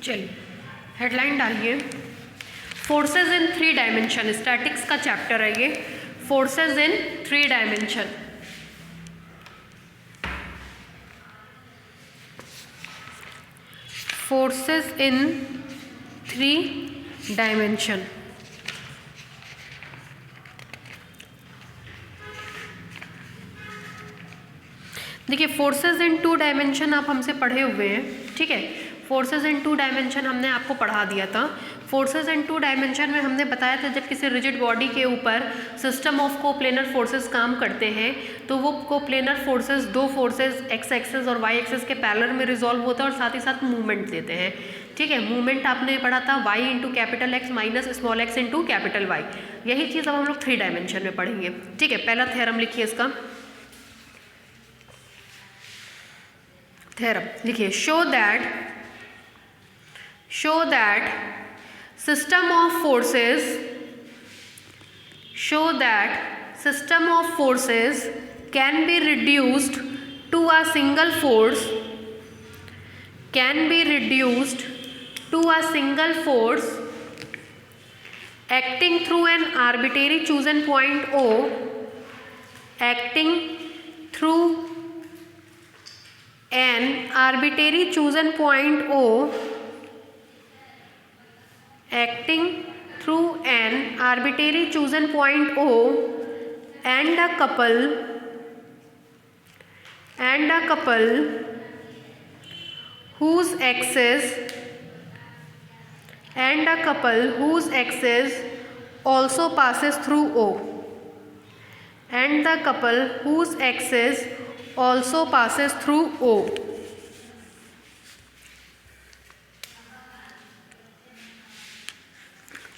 चलिए हेडलाइन डालिए, forces in 3 dimension, statics का चैप्टर है ये, forces in 3 dimension. Forces in 3 dimension. देखिए फोर्सेस इन 2 डायमेंशन आप हमसे पढ़े हुए हैं, ठीक है। फोर्सेस इन 2 डायमेंशन हमने आपको पढ़ा दिया था। फोर्सेस इन 2 डायमेंशन में हमने बताया था जब किसी रिजिड बॉडी के ऊपर सिस्टम ऑफ कोप्लेनर फोर्सेस काम करते हैं तो वो coplanar forces 2 forces x axis और वाई एक्सिस के पैरेलल में रिजॉल्व होता है और साथ ही साथ मूवमेंट देते हैं, ठीक है। मूवमेंट आपने पढ़ा था y into capital X minus small x into capital Y. यही चीज़ अब हम लोग 3 डायमेंशन में पढ़ेंगे, ठीक है। पहला थ्योरम लिखिए, इसका थ्योरम लिखिए, show that system of forces can be reduced to a single force, acting through an arbitrary chosen point O, acting through an arbitrary chosen point O and a couple whose axis also passes through O,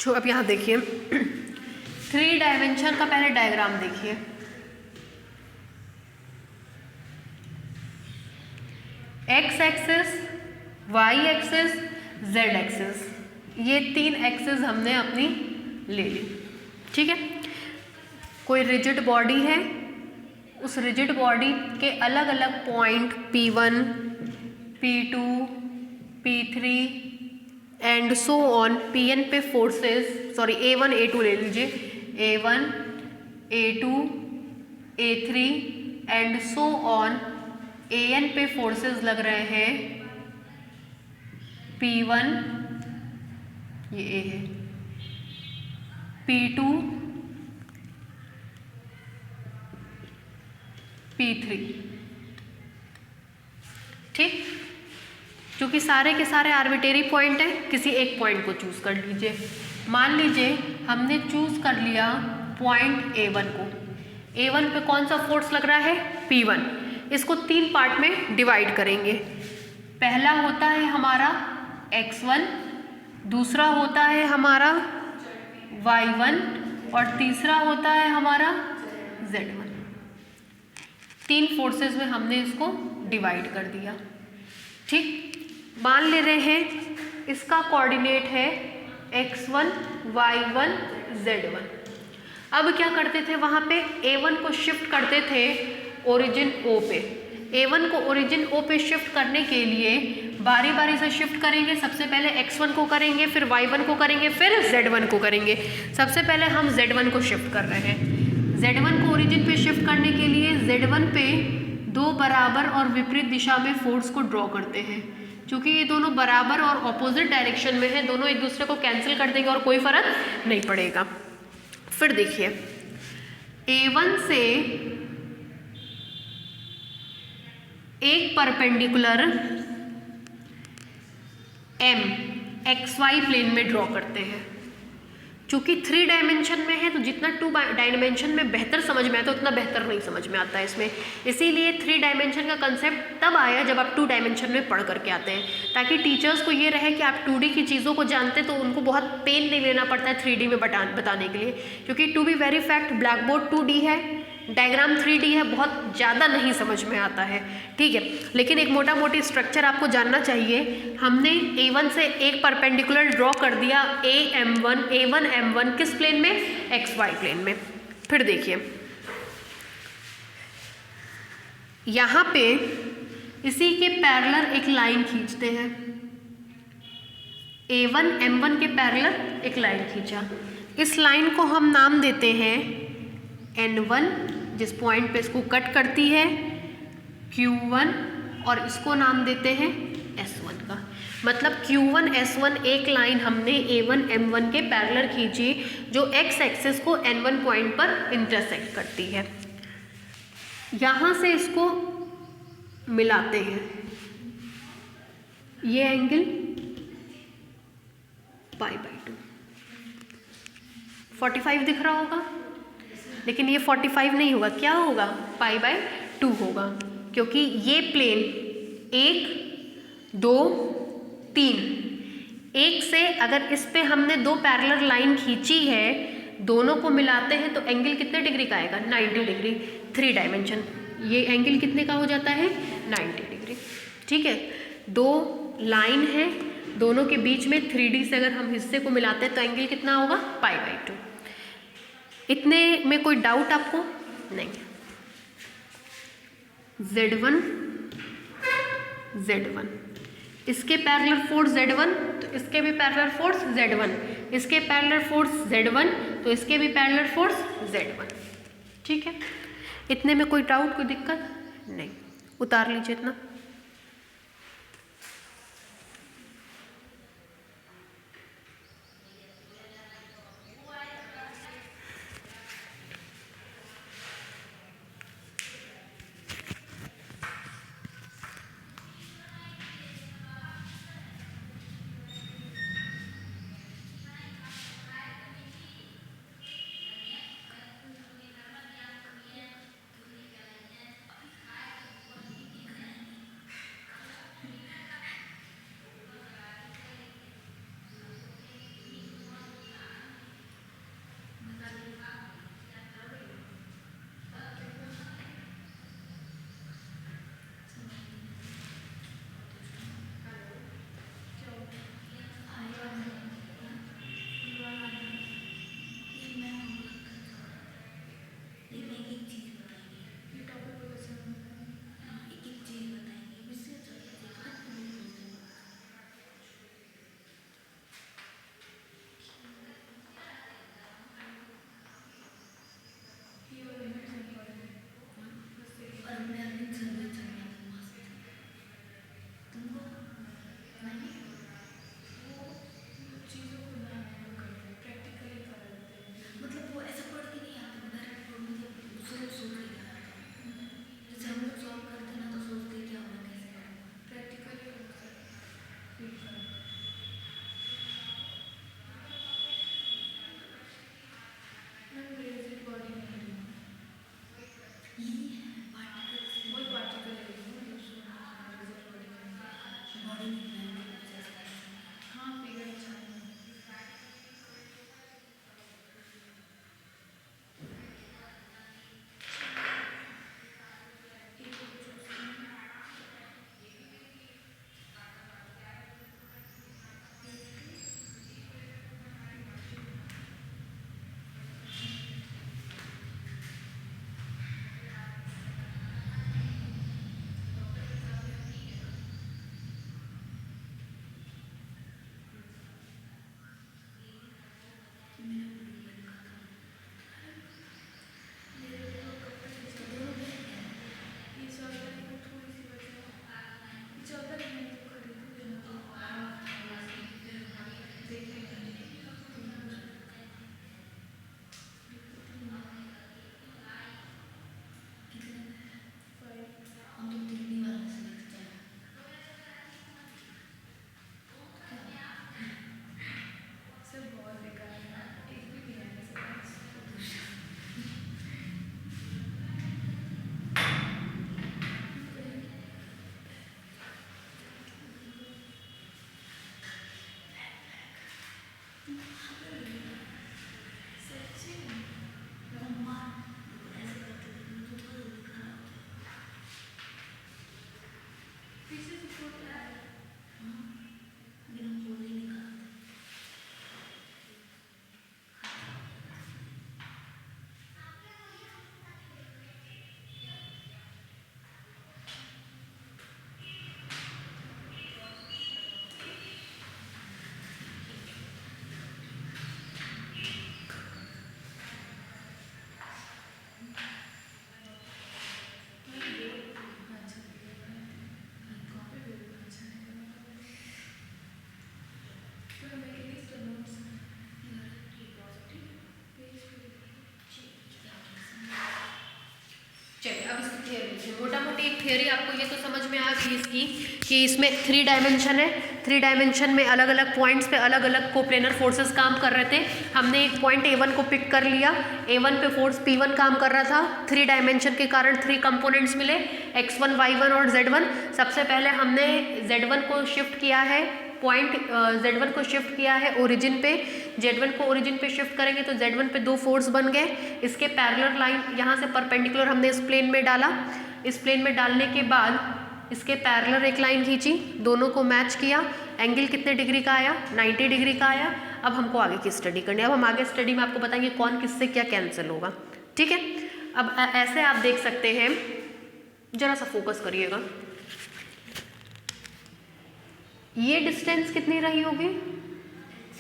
जो अब यहाँ देखिए 3 dimension का पहले diagram देखिए। X axis, y axis, z axis, ये 3 axis हमने अपनी ले ली, ठीक है। कोई रिजिड बॉडी है, उस रिजिड बॉडी के अलग अलग point P1, P2, P3 and so on, Pn पे फोर्सेस, सॉरी A1 A2 ले लीजिए, A1 A2 A3 and so on, An पे फोर्सेस लग रहे हैं P1, ये A है, P2 P3, ठीक। क्योंकि सारे के सारे आर्बिट्रेरी पॉइंट हैं, किसी एक पॉइंट को चूज कर लीजिए। मान लीजिए हमने चूज कर लिया पॉइंट A1 को। A1 पे कौन सा फोर्स लग रहा है? P1। इसको 3 पार्ट में डिवाइड करेंगे। पहला होता है हमारा x1, दूसरा होता है हमारा y1 और तीसरा होता है हमारा z1। 3 फोर्सेस में हमने इसको डिवाइड कर दिया, ठीक। मान ले रहे हैं इसका कोऑर्डिनेट है x1, y1, z1। अब क्या करते थे, वहाँ पे A1 को शिफ्ट करते थे ओरिजिन O पे। A1 को ओरिजिन O पे शिफ्ट करने के लिए बारी बारी से शिफ्ट करेंगे। सबसे पहले x1 को करेंगे, फिर y1 को करेंगे, फिर z1 को करेंगे। सबसे पहले हम z1 को शिफ्ट कर रहे हैं। z1 को ओरिजिन पे शिफ्ट करने के लिए z1 पे 2 बराबर और विपरीत दिशा में फोर्स को ड्रॉ करते हैं। क्योंकि ये दोनों बराबर और ऑपोजिट डायरेक्शन में है, दोनों एक दूसरे को कैंसिल कर देंगे और कोई फर्क नहीं पड़ेगा। फिर देखिए A1 से एक परपेंडिकुलर M XY प्लेन में ड्रॉ करते हैं। चूँकि 3 डायमेंशन में है तो जितना 2 डायमेंशन में बेहतर समझ में आता है उतना बेहतर नहीं समझ में आता है इसमें। इसीलिए 3 डायमेंशन का कंसेप्ट तब आया जब आप 2 डायमेंशन में पढ़ करके आते हैं, ताकि टीचर्स को ये रहे कि आप 2D की चीज़ों को जानते तो उनको बहुत पेन नहीं लेना पड़ता है 3D में बताने के लिए। क्योंकि to be very fact black board 2D है, डायग्राम 3D है, बहुत ज़्यादा नहीं समझ में आता है, ठीक है। लेकिन एक मोटा मोटी स्ट्रक्चर आपको जानना चाहिए। हमने A1 से एक परपेंडिकुलर ड्रॉ कर दिया A1 M1 किस प्लेन में? XY प्लेन में। फिर देखिए यहाँ पे इसी के पैरेलल एक लाइन खींचते हैं, A1 M1 के पैरेलल एक लाइन खींचा, इस लाइन को हम नाम देते हैं N1, जिस पॉइंट पे इसको कट करती है Q1, और इसको नाम देते हैं S1 का। मतलब Q1 S1 एक लाइन हमने A1 M1 के पैरेलल खींची जो x एक्सिस को N1 पॉइंट पर इंटरसेक्ट करती है। यहाँ से इसको मिलाते हैं, ये एंगल π/2 45 दिख रहा होगा, लेकिन ये 45 नहीं होगा, क्या होगा, π/2 होगा, क्योंकि ये प्लेन 1 2 3, एक से अगर इस पे हमने दो पैरेलल लाइन खींची है, दोनों को मिलाते हैं तो एंगल कितने डिग्री का आएगा, 90 डिग्री, 3 डायमेंशन। ये एंगल कितने का हो जाता है, 90 डिग्री। ठीक है, दो लाइन है, दोनों के बीच में 3D से अगर हम हिस्से को मिलाते हैं तो एंगल कितना होगा, π/2। इतने में कोई डाउट आपको नहीं। Z1 इसके पैरेलल फोर्स Z1 तो इसके भी पैरेलल फोर्स Z1, इसके पैरेलल फोर्स Z1 तो इसके भी पैरेलल फोर्स Z1। ठीक है, इतने में कोई डाउट, कोई दिक्कत नहीं, उतार लीजिए इतना। मोटा मोटी एक थियरी आपको ये तो समझ में आ गई इसकी कि इसमें 3 डायमेंशन है। 3 डायमेंशन में अलग अलग पॉइंट्स पे अलग अलग कोप्लेनर फोर्सेस काम कर रहे थे। हमने एक पॉइंट A1 को पिक कर लिया, A1 पे फोर्स P1 काम कर रहा था। 3 डायमेंशन के कारण 3 कंपोनेंट्स मिले, x1, y1 और z1। सबसे पहले हमने z1 को शिफ्ट किया है, पॉइंट z1 को शिफ्ट किया है ओरिजिन पे। z1 को ओरिजिन पे शिफ्ट करेंगे तो z1 पे 2 फोर्स बन गए। इसके पैरेलल लाइन यहाँ से परपेंडिकुलर हमने इस प्लेन में डाला। इस प्लेन में डालने के बाद इसके पैरेलल एक लाइन खींची, दोनों को मैच किया, एंगल कितने डिग्री का आया, 90 डिग्री का आया। अब हमको आगे की स्टडी करनी है। अब हम आगे स्टडी में आपको बताएंगे कौन किससे क्या कैंसिल होगा, ठीक है। अब ऐसे आप देख सकते हैं, जरा सा फोकस करिएगा। ये डिस्टेंस कितनी रही होगी,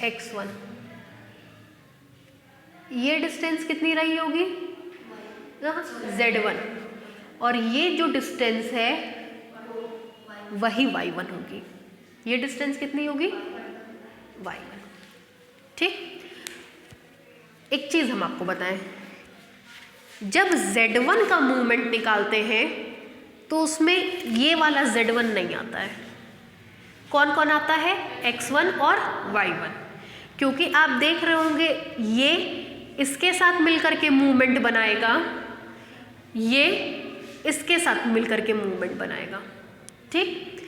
x1। ये डिस्टेंस कितनी रही होगी, z1। और ये जो डिस्टेंस है वही y1 होगी। ये डिस्टेंस कितनी होगी, y1, ठीक। एक चीज हम आपको बताएं, जब z1 का मूवमेंट निकालते हैं तो उसमें ये वाला z1 नहीं आता है। कौन कौन आता है, x1 और y1। क्योंकि आप देख रहे होंगे ये इसके साथ मिलकर के मूवमेंट बनाएगा, ये इसके साथ मिलकर के मूवमेंट बनाएगा, ठीक।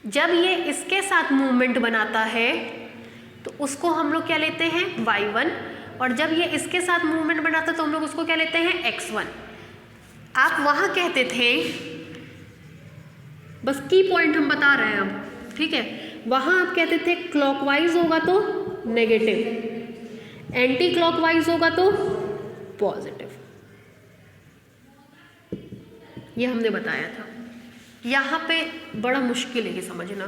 जब ये इसके साथ मूवमेंट बनाता है तो उसको हम लोग क्या लेते हैं, y1। और जब ये इसके साथ मूवमेंट बनाता है तो हम लोग उसको क्या लेते हैं, x1। आप वहाँ कहते थे, बस की पॉइंट हम बता रहे हैं अब, ठीक है। वहाँ आप कहते थे क्लॉकवाइज होगा तो नेगेटिव, एंटी क्लॉकवाइज होगा तो पॉजिटिव। ये हमने बताया था। यहाँ पे बड़ा मुश्किल है ये समझना,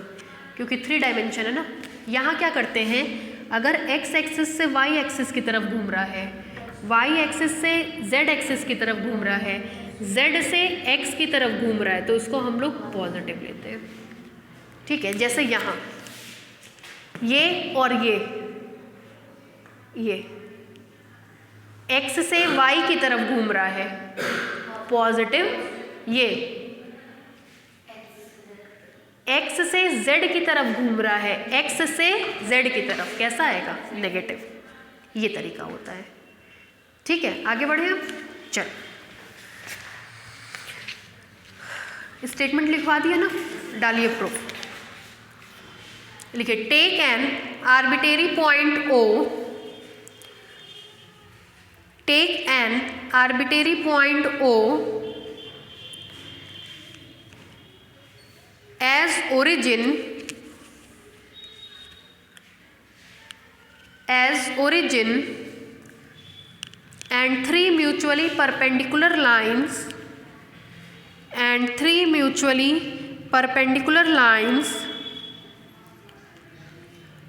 क्योंकि 3 डायमेंशन है ना। यहाँ क्या करते हैं, अगर x एक्सिस से y एक्सिस की तरफ घूम रहा है, y एक्सिस से z एक्सिस की तरफ घूम रहा है, z से x की तरफ घूम रहा है, तो इसको हम लोग पॉजिटिव लेते हैं, ठीक है। जैसे यहाँ ये और ये x से y की तरफ घूम रहा है, पॉजिटिव। ये x से z की तरफ घूम रहा है, x से z की तरफ कैसा आएगा, नेगेटिव। ये तरीका होता है, ठीक है। आगे बढ़े हम, चलो स्टेटमेंट लिखवा दिया ना, डालिए प्रूफ। लिखिए, take an arbitrary point O, take an arbitrary point O as origin and 3 mutually perpendicular lines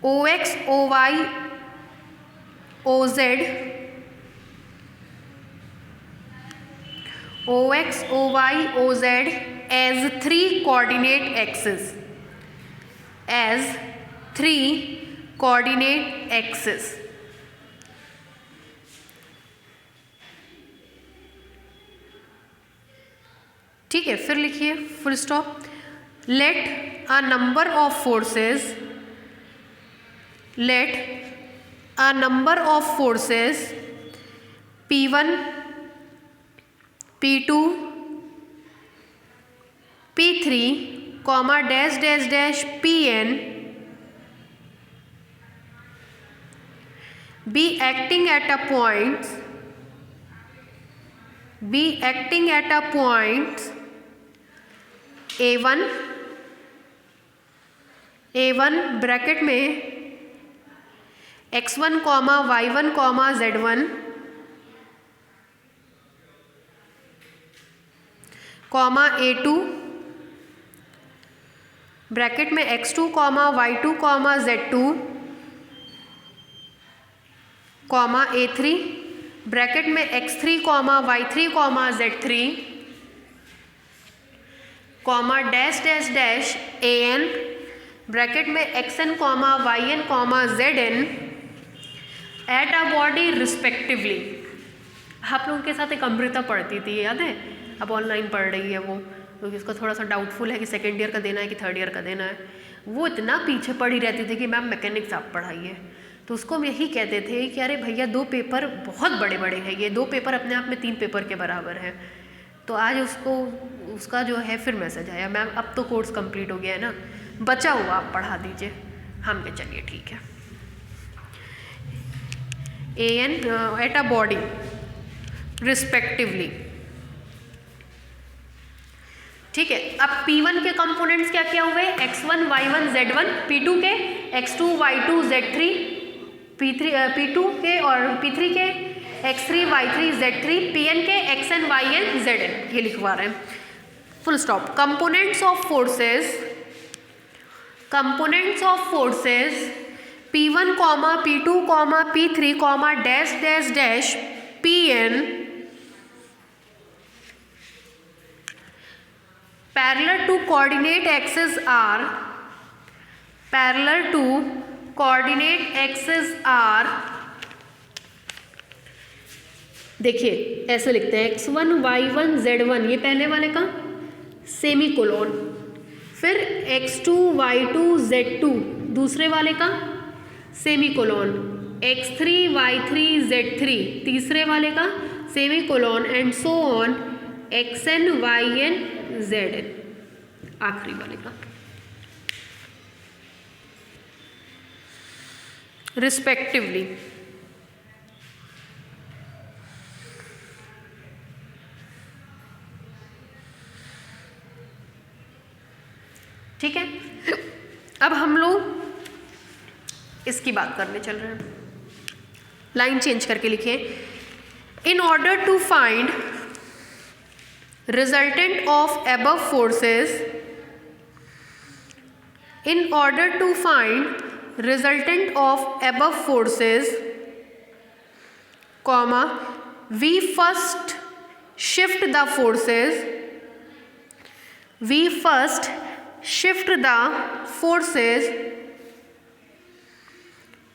OX, OY, OZ, OX, OY, OZ as 3 coordinate axes, as 3 coordinate axes. ठीक है, फिर लिखिए full stop. Let a number of forces, let a number of forces P1, P2, P3, comma dash dash dash Pn be acting at a point A1 bracket में x1, y1, z1, A2 bracket में x2, y2, z2, A3 bracket में x3, y3, z3, dash dash dash an bracket में xn, yn, zn at a body respectively. आप लोगों के साथ एक अमृता पढ़ती थी, याद है, अब ऑनलाइन पढ़ रही है वो, क्योंकि उसका थोड़ा सा डाउटफुल है कि सेकेंड ईयर का देना है कि थर्ड ईयर का देना है। वो इतना पीछे पड़ी रहती थी कि मैम मैकेनिक्स आप पढ़ाइए। तो उसको हम यही कहते थे कि अरे भैया 2 पेपर बहुत बड़े बड़े हैं, ये 2 पेपर अपने आप में 3 पेपर के बराबर है। तो आज उसका जो है फिर मैसेज आया, मैम अब तो कोर्स कंप्लीट हो गया है ना, बचा हुआ आप पढ़ा दीजिए। हम कहे चलिए ठीक है। AN at a body respectively, ठीक है। अब P1 के कंपोनेंट्स क्या क्या हुए, x1 y1 z1, P2 के x2 y2 z3, P2 के और P3 के x3 y3 z3, Pn के xn yn zn, ये लिखवा रहे हैं, full stop. Components of forces P1, P2, P3, dash dash dash Pn parallel to coordinate axes are, देखिए ऐसे लिखते हैं x1 y1 z1, ये पहले वाले का सेमीकोलन, फिर x2 y2 z2 दूसरे वाले का सेमीकोलन, x3 y3 z3 तीसरे वाले का semicolon, and so on xn yn zn आखिरी वाले का रिस्पेक्टिवली। ठीक है, अब हम लोग इसकी बात करने चल रहे हैं। लाइन चेंज करके लिखे, in order to find resultant of above forces, in order to find resultant of above forces, comma, we first shift the forces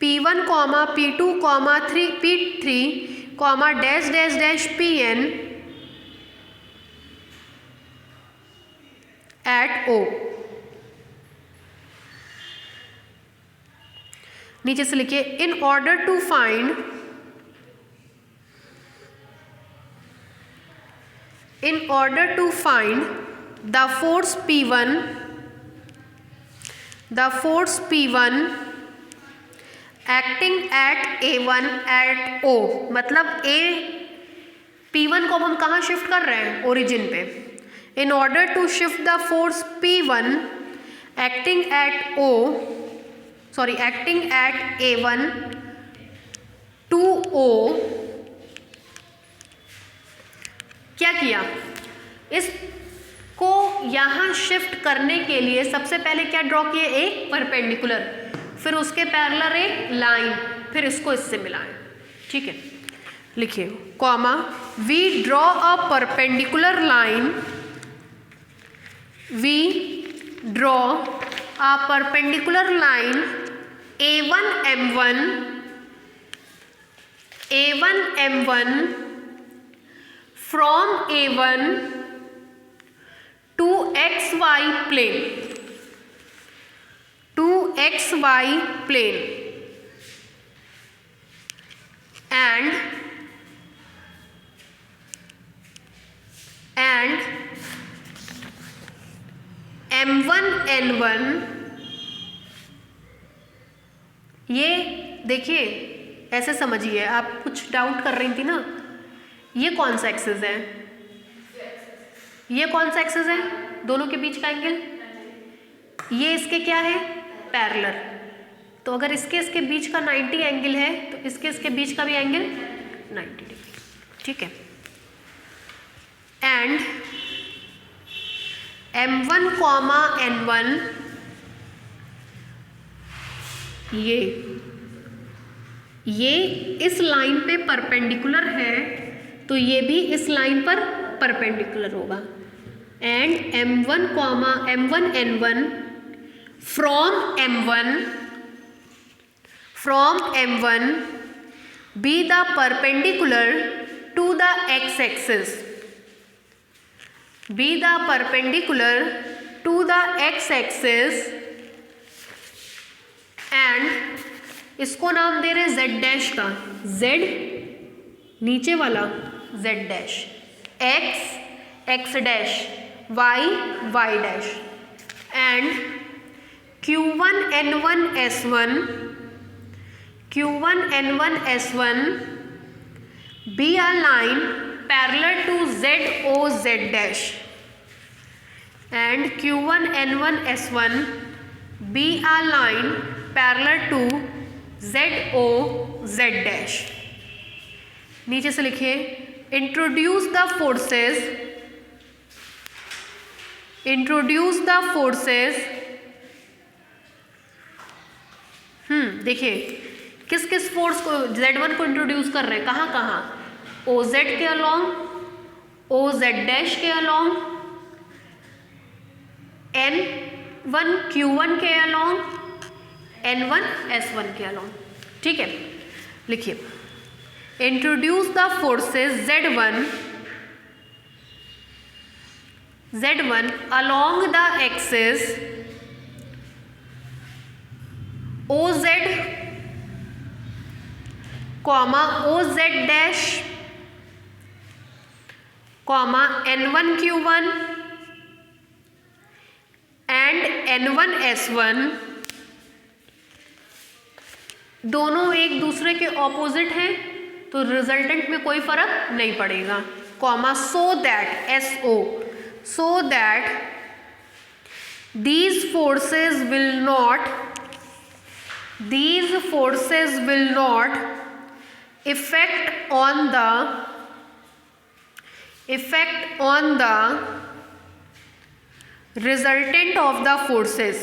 P1, P2, P3, dash dash dash Pn at O। नीचे से लिखिए, in order to find the force P1 acting at A1 at O, मतलब P1 को हम कहाँ shift कर रहे हैं, ओरिजिन पे। In order to shift the force P1 acting at A1 to O, क्या किया, इसको यहाँ शिफ्ट करने के लिए सबसे पहले क्या ड्रॉ किए, एक परपेंडिकुलर, फिर उसके पैरेलल एक लाइन, फिर इसको इससे मिलाएं। ठीक है, लिखिए, comma, we draw a perpendicular line, we draw a perpendicular line A1 M1 from A1 to XY plane, and M1 N1, ये देखिए ऐसे समझिए, आप कुछ डाउट कर रही थी ना, ये कौन सा एक्सिस है, ये कौन सा एक्सिस है, दोनों के बीच का एंगल, ये इसके क्या है, पैरेलल। तो अगर इसके बीच का 90 एंगल है तो इसके बीच का भी एंगल 90 डिग्री। ठीक है, एंड M1, N1, ये इस लाइन पे परपेंडिकुलर है, तो ये भी इस लाइन पर परपेंडिकुलर होगा। And M1, N1 from M1 be the perpendicular to the x-axis, be the perpendicular to the x-axis and इसको नाम दे रहे हैं z डैश का, z नीचे वाला z dash, x dash, y dash and q1 n1 s1 be a line parallel to ZO z dash and q1 n1 s1 be a line parallel to ZO z dash। नीचे से लिखिए introduce the forces देखिए किस किस force को Z1 को introduce कर रहे हैं, कहाँ कहाँ, OZ के अलॉन्ग, OZ डैश के अलॉन्ग, N1 Q1 के अलॉन्ग, N1 S1 के अलॉन्ग। ठीक है, लिखिए introduce the forces Z1 along the axis OZ, OZ dash, N1 Q1 and N1 S1 दोनों एक दूसरे के ऑपोजिट हैं तो रिजल्टेंट में कोई फर्क नहीं पड़ेगा, so that these forces will not effect on the resultant of the forces।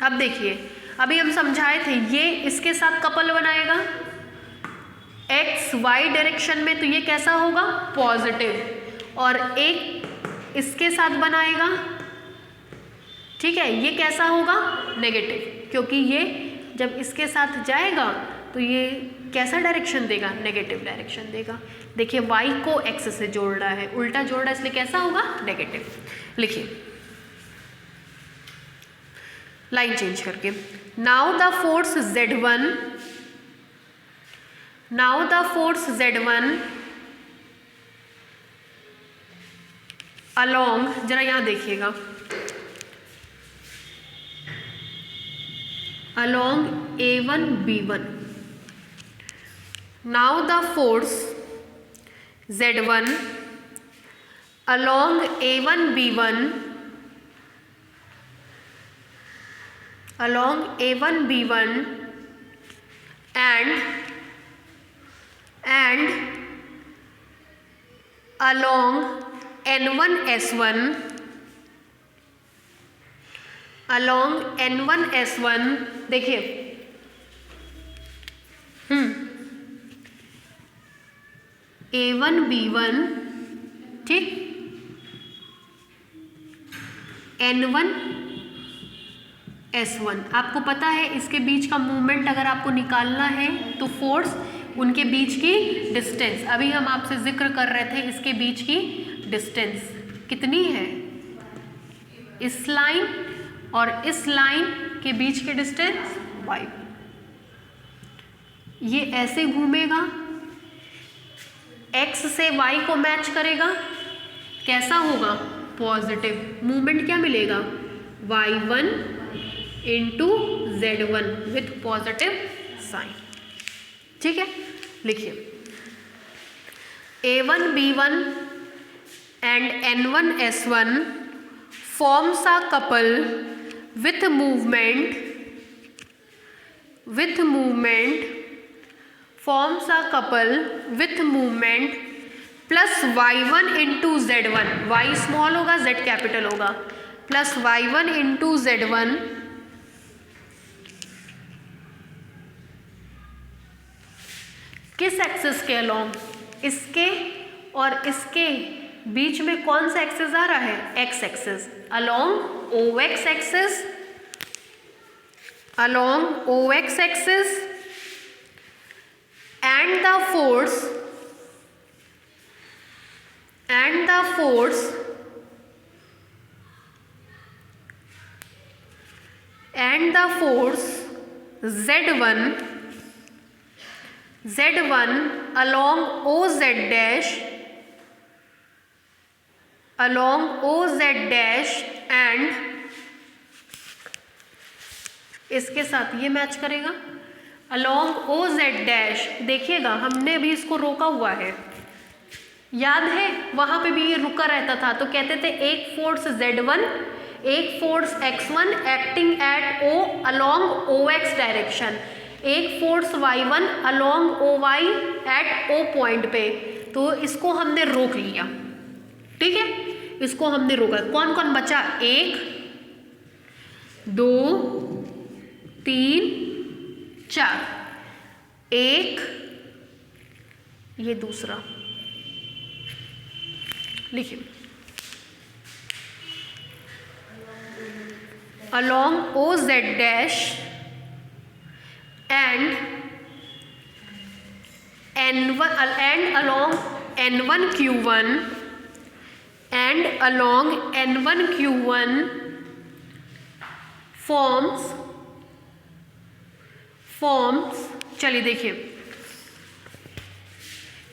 अब देखिए, अभी हम समझाए थे ये इसके साथ कपल बनाएगा एक्स वाई डायरेक्शन में, तो ये कैसा होगा, पॉजिटिव, और एक इसके साथ बनाएगा, ठीक है, ये कैसा होगा, नेगेटिव, क्योंकि ये जब इसके साथ जाएगा तो ये कैसा डायरेक्शन देगा, नेगेटिव डायरेक्शन देगा। देखिए वाई को एक्स से जोड़ रहा है, उल्टा जोड़ रहा है, इसलिए कैसा होगा, नेगेटिव। लिखिए लाइन चेंज करके, now the force Z1 along, जरा यहाँ देखिएगा, along A1 B1। now the force Z1 along A1 B1 and along N1 S1 देखिए A1 B1, ठीक, N1 S1, आपको पता है इसके बीच का मूवमेंट अगर आपको निकालना है तो फोर्स उनके बीच की डिस्टेंस, अभी हम आपसे जिक्र कर रहे थे इसके बीच की डिस्टेंस कितनी है, इस लाइन और इस लाइन के बीच की डिस्टेंस y, ये ऐसे घूमेगा, x से y को मैच करेगा, कैसा होगा, पॉजिटिव, मूवमेंट क्या मिलेगा, y1 into Z1 with positive sign. ठीक है, लिखिए A1 B1 and N1 S1 forms a couple with movement plus y1 into Z1, y small होगा z कैपिटल होगा, प्लस y1 इंटू Z1 किस एक्सिस के along, इसके और इसके बीच में कौन सा एक्सिस आ रहा है, x axis, along OX axis along OX axis and the force Z1 along OZ dash and इसके साथ ये मैच करेगा along OZ dash। देखिएगा हमने भी इसको रोका हुआ है, याद है वहां पे भी ये रुका रहता था, तो कहते थे एक फोर्स Z1 एक force X1 acting at O along OX direction, एक force Y1 along OY at O point पे। तो इसको हमने रोक लिया, ठीक है, इसको हमने रोका। कौन कौन बचा? 1 2 3 4, एक ये दूसरा, लिखिए along OZ dash and along N1Q1 forms चलिए देखिए,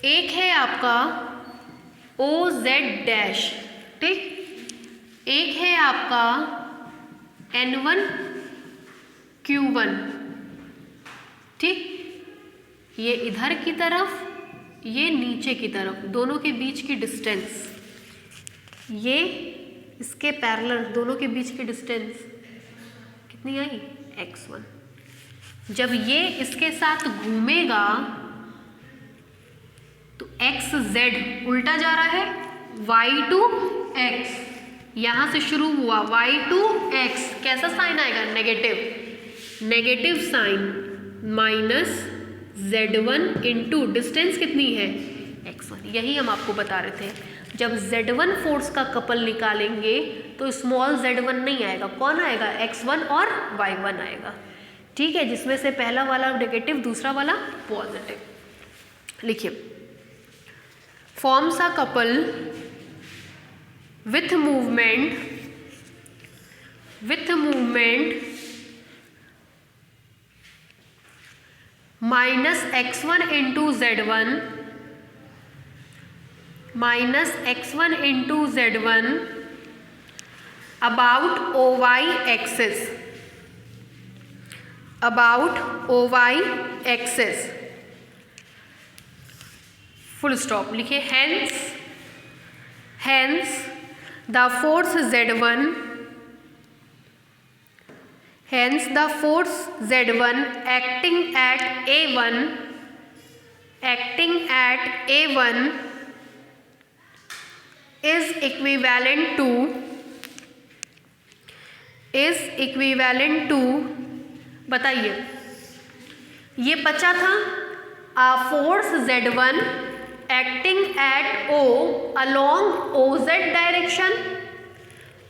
एक है आपका OZ डैश, ठीक, एक है आपका N1Q1, ठीक, ये इधर की तरफ ये नीचे की तरफ, दोनों के बीच की डिस्टेंस, ये इसके पैरेलल, दोनों के बीच की डिस्टेंस कितनी आई? x1। जब ये इसके साथ घूमेगा तो xz उल्टा जा रहा है, y to x, यहां से शुरू हुआ y to x, कैसा साइन आएगा? Negative sign minus z1 into distance कितनी है? x1। यही हम आपको बता रहे थे, जब z1 फोर्स का कपल निकालेंगे तो स्मॉल z1 नहीं आएगा, कौन आएगा? x1 और y1 आएगा, ठीक है, जिसमें से पहला वाला नेगेटिव, दूसरा वाला पॉजिटिव। लिखिए, forms a couple with movement minus x1 into z1 about OY axis, full stop. लिखिए, hence the force Z1 acting at A1 is equivalent to बताइए, ये बचा था a force Z1 acting at O along OZ direction,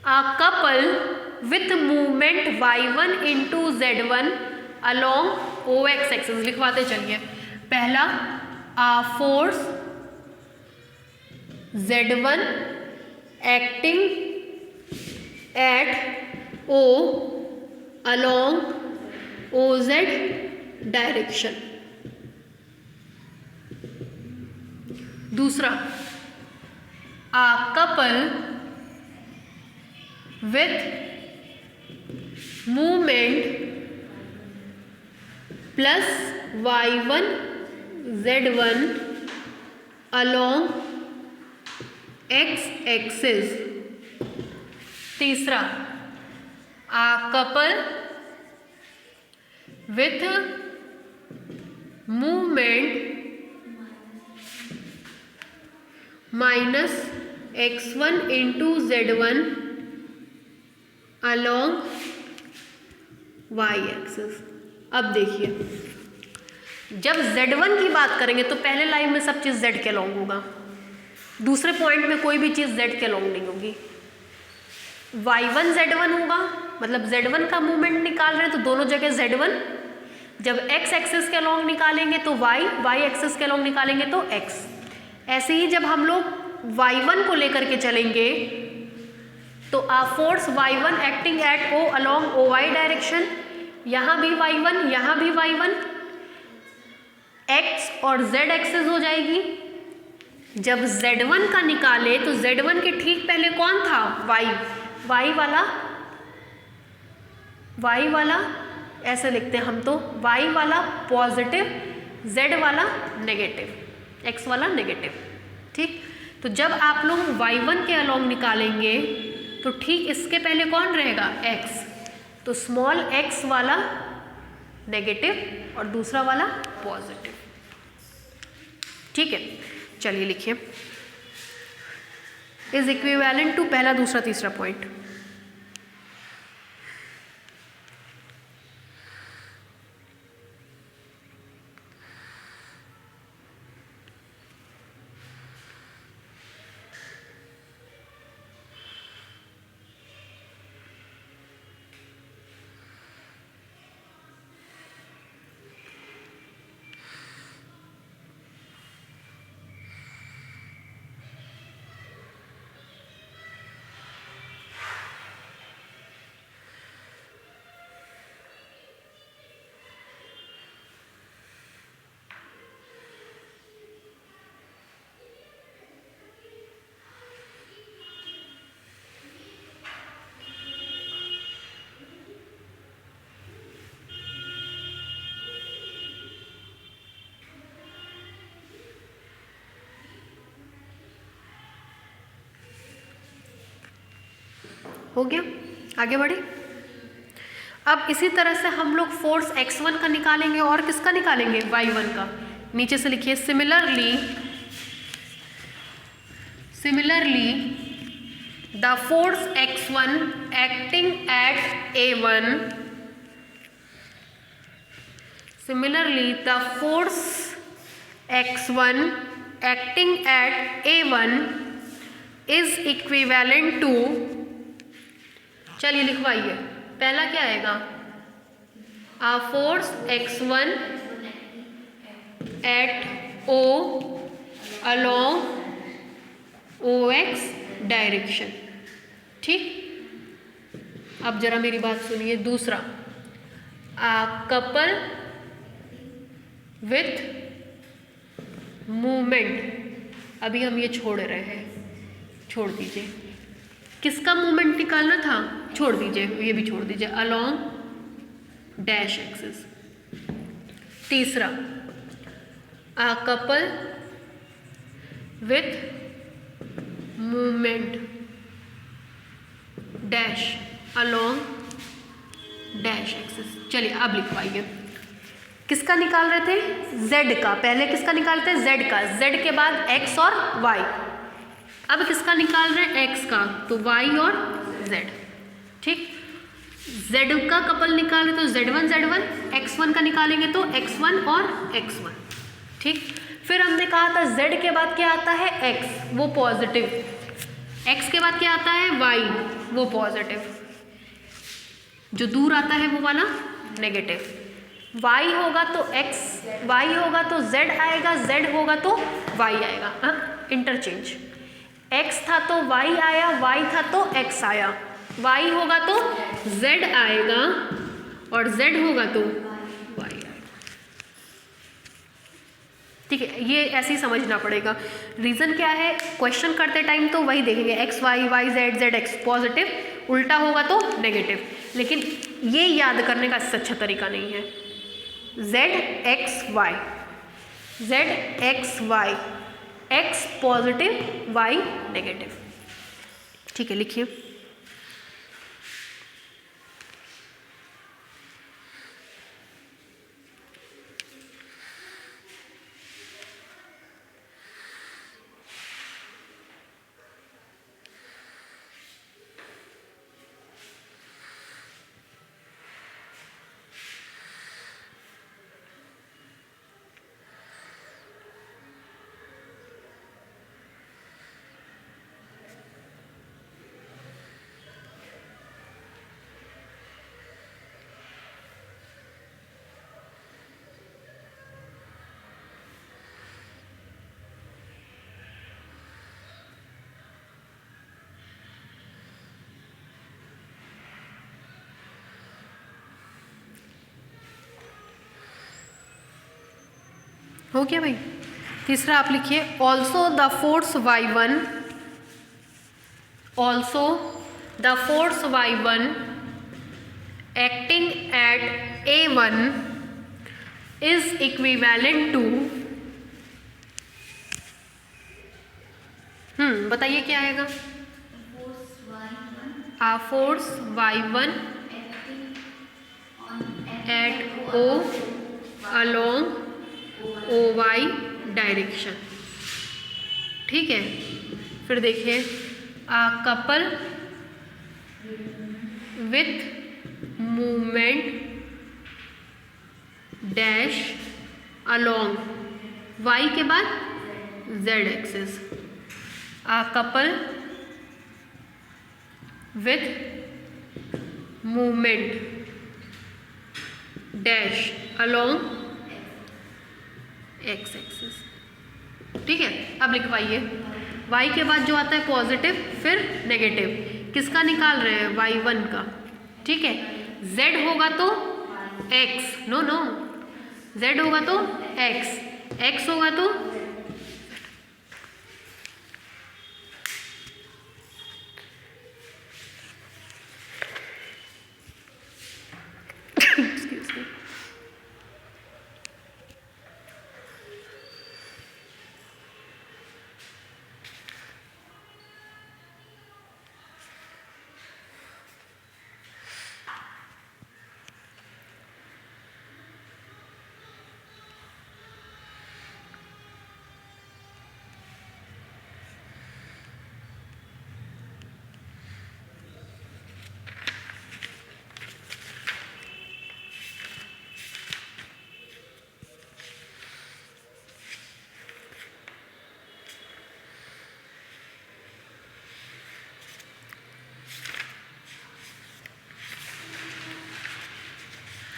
a couple with movement Y1 into Z1 along OX axis। लिखवाते चलिए, पहला a force Z1 acting at O along OZ direction, दूसरा a couple with movement plus Y1 Z1 along X axis, तीसरा a couple with movement minus x1 into z1 along y axis. अब देखिए, जब z1 की बात करेंगे तो पहले लाइन में सब चीज़ z के लॉन्ग होगा, दूसरे पॉइंट में कोई भी चीज़ z के लॉन्ग नहीं होगी, y1 z1 होगा, मतलब z1 का मूवमेंट निकाल रहे हैं तो दोनों जगह z1। जब x एक्सिस के अलॉन्ग निकालेंगे तो y एक्सिस के अलॉन्ग निकालेंगे तो x। ऐसे ही जब हम लोग y1 को लेकर के चलेंगे तो force y1 acting at o along OY direction, यहाँ भी y1, यहाँ भी y1, x और z एक्सिस हो जाएगी। जब z1 का निकाले तो z1 के ठीक पहले कौन था, y वाला ऐसे लिखते हैं हम तो, y वाला पॉजिटिव, z वाला नेगेटिव, x वाला नेगेटिव। ठीक, तो जब आप लोग y1 के अलॉन्ग निकालेंगे तो ठीक इसके पहले कौन रहेगा, x, तो स्मॉल x वाला नेगेटिव और दूसरा वाला पॉजिटिव। ठीक है, चलिए लिखिए, इज इक्विवेलेंट टू पहला, दूसरा, तीसरा पॉइंट। हो गया, आगे बढ़े। अब इसी तरह से हम लोग फोर्स x1 का निकालेंगे और किसका निकालेंगे, y1 का। नीचे से लिखिए, similarly the force x1 acting at a1, similarly the force x1 acting at a1 is equivalent to, चलिए लिखवाइए, पहला क्या आएगा, force x1 at O along OX direction. ठीक, अब जरा मेरी बात सुनिए। दूसरा, कपल विथ मूवमेंट, अभी हम ये छोड़ रहे हैं, छोड़ दीजिए। किसका मूवमेंट निकालना था, छोड़ दीजिए, ये भी छोड़ दीजिए, अलोंग डैश एक्सिस। तीसरा, couple with movement dash along dash axis. चलिए अब लिखवाइए, किसका निकाल रहे थे, z का, पहले किसका निकालते हैं, z का, z के बाद x और y। अब किसका निकाल रहे हैं, x का, तो y और z। ठीक, z का कपल निकाले तो z1, x1 का निकालेंगे तो x1 और x1। ठीक, फिर हमने कहा था z के बाद क्या आता है, x, वो पॉजिटिव, x के बाद क्या आता है, y, वो पॉजिटिव, जो दूर आता है वो वाला नेगेटिव। y होगा तो x, y होगा तो z आएगा, z होगा तो y आएगा, हाँ इंटरचेंज। x था तो y आया, y था तो x आया, y होगा तो z आएगा और z होगा तो y आएगा। ठीक है, ये ऐसे ही समझना पड़ेगा। रीज़न क्या है, क्वेश्चन करते टाइम तो वही देखेंगे, x y y z z x positive, उल्टा होगा तो नेगेटिव, लेकिन ये याद करने का इससे अच्छा तरीका नहीं है। z x y, x positive y negative. ठीक है, लिखिए, हो गया भाई। तीसरा आप लिखिए also the force y1, also the force y1 acting at A1 is equivalent to, बताइए क्या आएगा। A force y1 at O along OY direction. ठीक है, फिर देखिए a couple with movement dash along Y के बाद Z axis. A couple with movement dash along X axis. ठीक है, अब लिखवाइए Y के बाद जो आता है पॉजिटिव फिर नेगेटिव, किसका निकाल रहे हैं y1 का। ठीक है, Z होगा तो X, नो Z होगा तो X होगा तो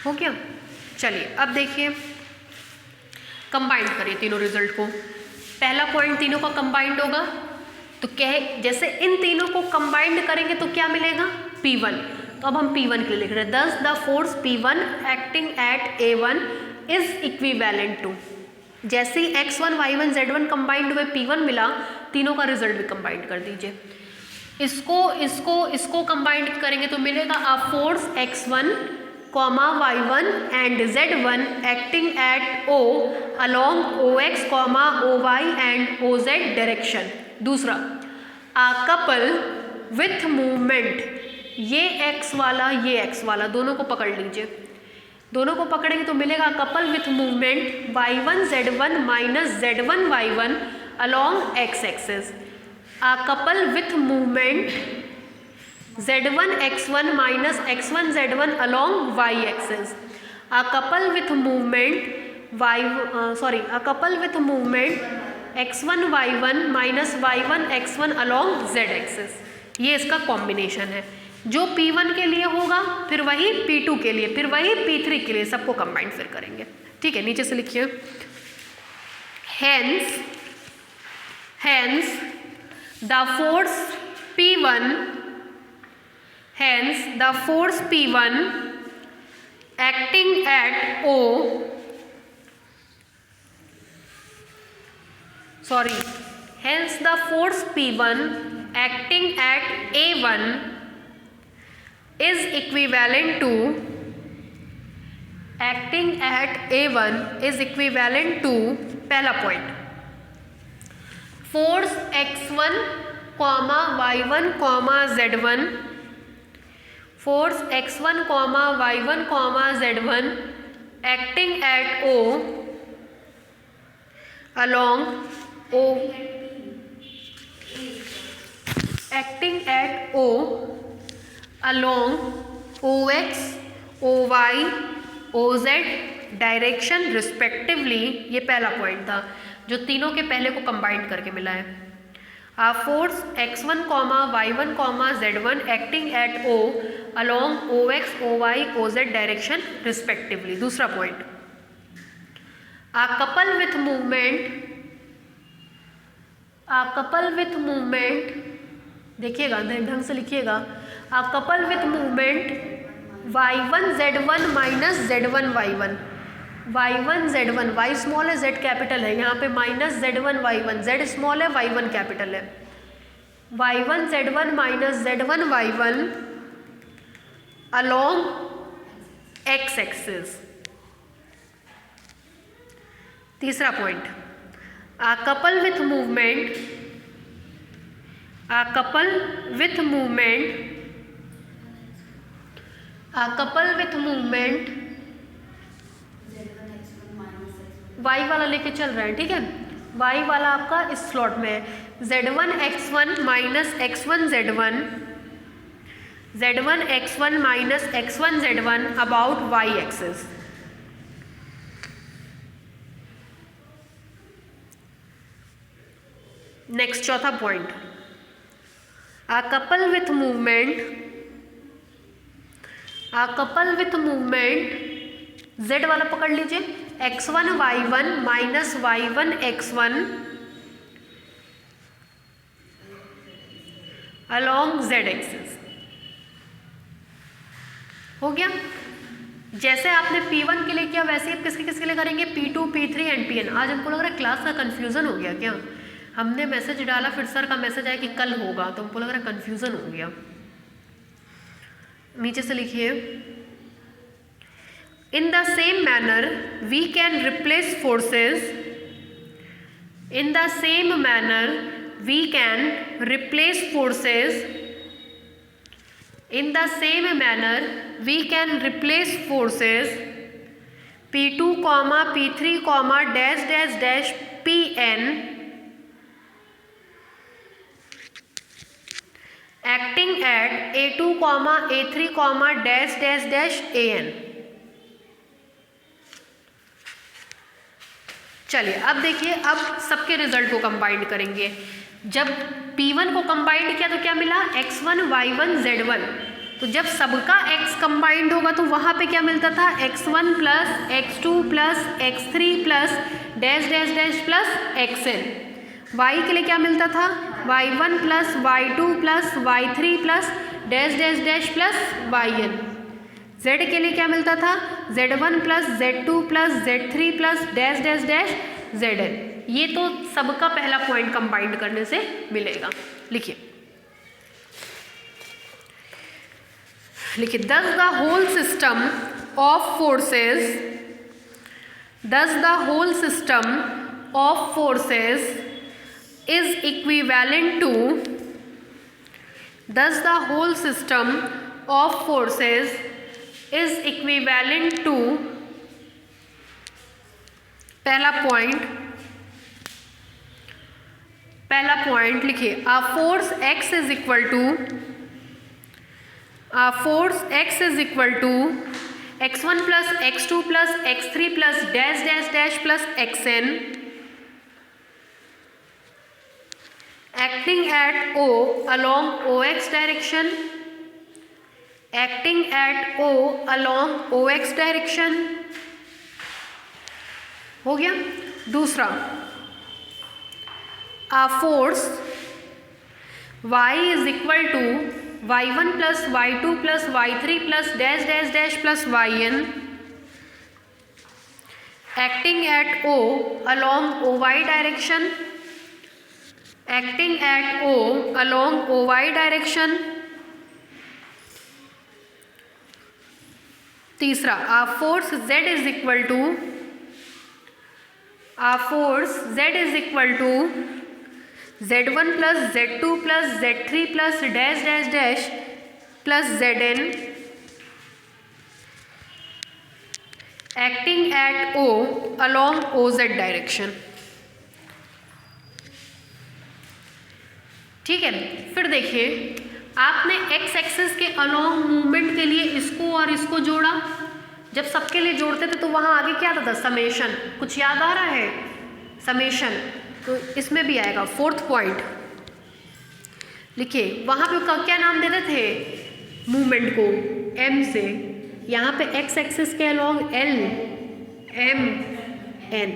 हो गया। चलिए अब देखिए, कंबाइंड करिए तीनों रिजल्ट को। पहला पॉइंट तीनों का कंबाइंड होगा तो कहे जैसे इन तीनों को कंबाइंड करेंगे तो क्या मिलेगा P1। तो अब हम P1 के लिए लिख रहे हैं, thus the force P1 acting at A1 is equivalent to. जैसे ही X1 Y1 Z1 कंबाइंड हुए P1 मिला, तीनों का रिजल्ट भी कंबाइंड कर दीजिए। इसको कंबाइंड करेंगे तो मिलेगा a force X1, y1 and z1 acting at O along OX, OY and OZ direction। दूसरा a couple with movement, ये x वाला दोनों को पकड़ लीजिए। दोनों को पकड़ेंगे तो मिलेगा couple with movement y1 z1 minus z1 y1 along x axis. a couple with movement Z1 X1 minus X1 Z1 along Y axis। A couple with movement a couple with movement X1 Y1 minus Y1 X1 along Z axis। ये इसका combination है। जो P1 के लिए होगा फिर वही P2 के लिए, फिर वही P3 के लिए, सबको कंबाइन फिर करेंगे। ठीक है, नीचे से लिखिए hence the force P1 acting at hence the force P1 acting at A1 is equivalent to पहला point, force X1, y1, z1, force X1, y1, z1 acting at O along OX, OY, OZ direction respectively. ये पहला point था जो तीनों के पहले को combined करके मिला है। Force X1, y1, z1 acting at O along OX, OY, OZ direction respectively. दूसरा point, a couple with movement देखिएगा, ढंग से लिखिएगा, a couple with movement y1 z1 minus z1 y1 y1 z1, y small है z capital है, यहाँ पे minus z1 y1, z small है y1 कैपिटल है, y1 z1 minus z1 y1 along x axis. तीसरा point, a couple with movement y वाला लेके चल रहा है, ठीक है, y वाला आपका इस स्लॉट में है, z1 x1 minus x1 z1, z1 x1 minus x1 z1 about y axis. Next चौथा point, a couple with movement z वाला पकड़ लीजिए, x1 y1 minus y1 x1 along z axis. हो गया। जैसे आपने P1 के लिए किया वैसे आप किसके किसके लिए करेंगे, P2 P3 एंड Pn। आज हमको लग रहा है क्लास का कन्फ्यूजन हो गया क्या, हमने मैसेज डाला फिर सर का मैसेज आया कि कल होगा, तो हमको लग रहा है कन्फ्यूजन हो गया। नीचे से लिखिए, in the same manner we can replace forces, in the same manner we can replace forces, in the same manner we can replace forces P2, P3, dash dash dash Pn acting at A2, A3, dash dash dash An। चलिए अब देखिए, अब सबके result को combined करेंगे। जब P1 को combined किया तो क्या मिला, x1 y1 z1, तो जब सबका x कंबाइंड होगा तो वहां पे क्या मिलता था, x1 plus x2 plus x3 plus dash dash dash plus xn। y के लिए क्या मिलता था, y1 plus y2 plus y3 plus dash dash dash plus yn। z के लिए क्या मिलता था, z1 plus z2 plus z3 plus dash dash dash zn। ये तो सबका पहला पॉइंट कंबाइंड करने से मिलेगा। लिखिए thus the whole system of forces, thus the whole system of forces is equivalent to, thus the whole system of forces is equivalent to, पहला point लिखिए, a force x is equal to, a force x is equal to x1 plus x2 plus x3 plus dash dash dash plus xn acting at O along OX direction, acting at O along OX direction। हो गया। दूसरा, a force y is equal to y1 plus y2 plus y3 plus dash dash dash plus yn acting at O along OY direction, acting at O along OY direction। तीसरा, a force z is equal to, a force z is equal to z1 plus z2 plus z3 plus dash dash dash plus zn acting at O along OZ direction। ठीक है। फिर देखिए, आपने x axis के along movement के लिए इसको और इसको जोड़ा। जब सबके लिए जोड़ते थे तो वहाँ आगे क्या आता था, समेशन। कुछ याद आ रहा है, समेशन, तो इसमें भी आएगा। फोर्थ पॉइंट लिखिए, वहाँ पे क्या नाम देते थे मूवमेंट को, m से। यहाँ पे x एक्सिस के अलोंग l, m, n,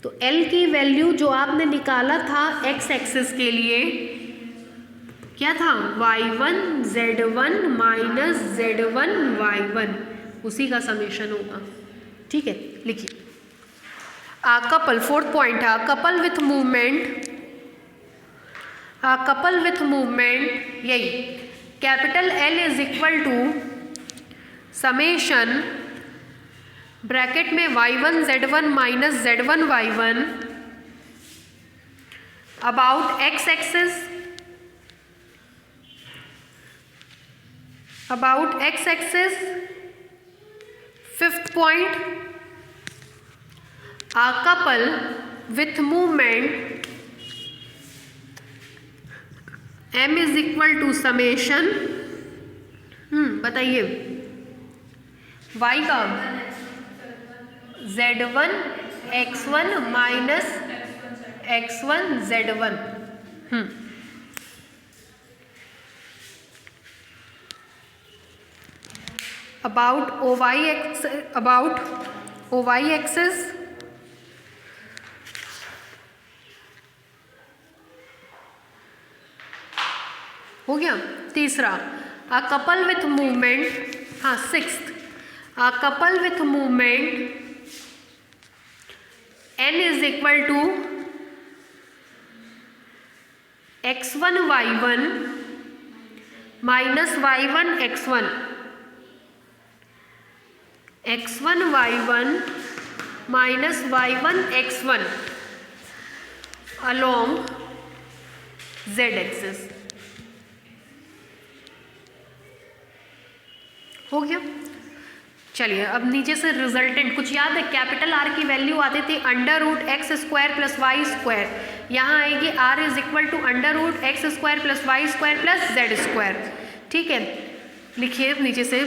तो l की वैल्यू जो आपने निकाला था x एक्सिस के लिए क्या था, y1 z1 minus z1 y1, उसी का समेशन होगा। ठीक है। लिखिए आ कपल, फोर्थ पॉइंट है couple with movement, a couple with movement, यही capital L is equal to summation bracket में y1 z1 minus z1 y1 about x axis, about x axis. Fifth point a couple with movement m is equal to summation, बताइए y का z1 x1 minus x1 z1। about OY axis, हो गया। तीसरा a couple with movement, हाँ sixth a couple with movement n is equal to x1 y1 minus y1 x1, x1 y1 minus y1 x1 along z axis. हो गया। चलिए अब नीचे से रिजल्टेंट कुछ याद है, कैपिटल आर की वैल्यू आती थी under root x square plus y square, यहाँ आएगी r is equal to under root x square plus y square plus z square. ठीक है, लिखिए नीचे से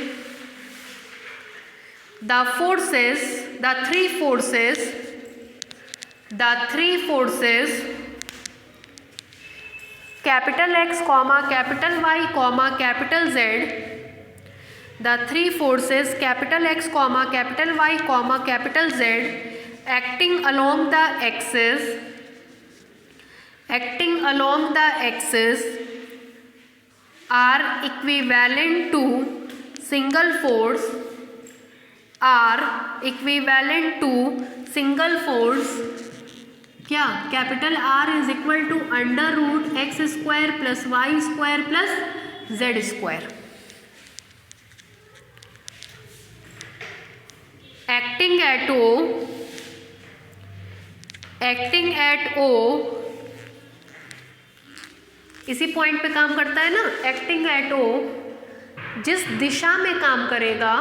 the three forces capital X comma capital Y comma capital Z, the three forces capital X comma capital Y comma capital Z acting along the axis are equivalent to single force, क्या capital R is equal to under root x square plus y square plus z square. Acting at O इसी point पे काम करता है ना। Acting at O जिस दिशा में काम करेगा,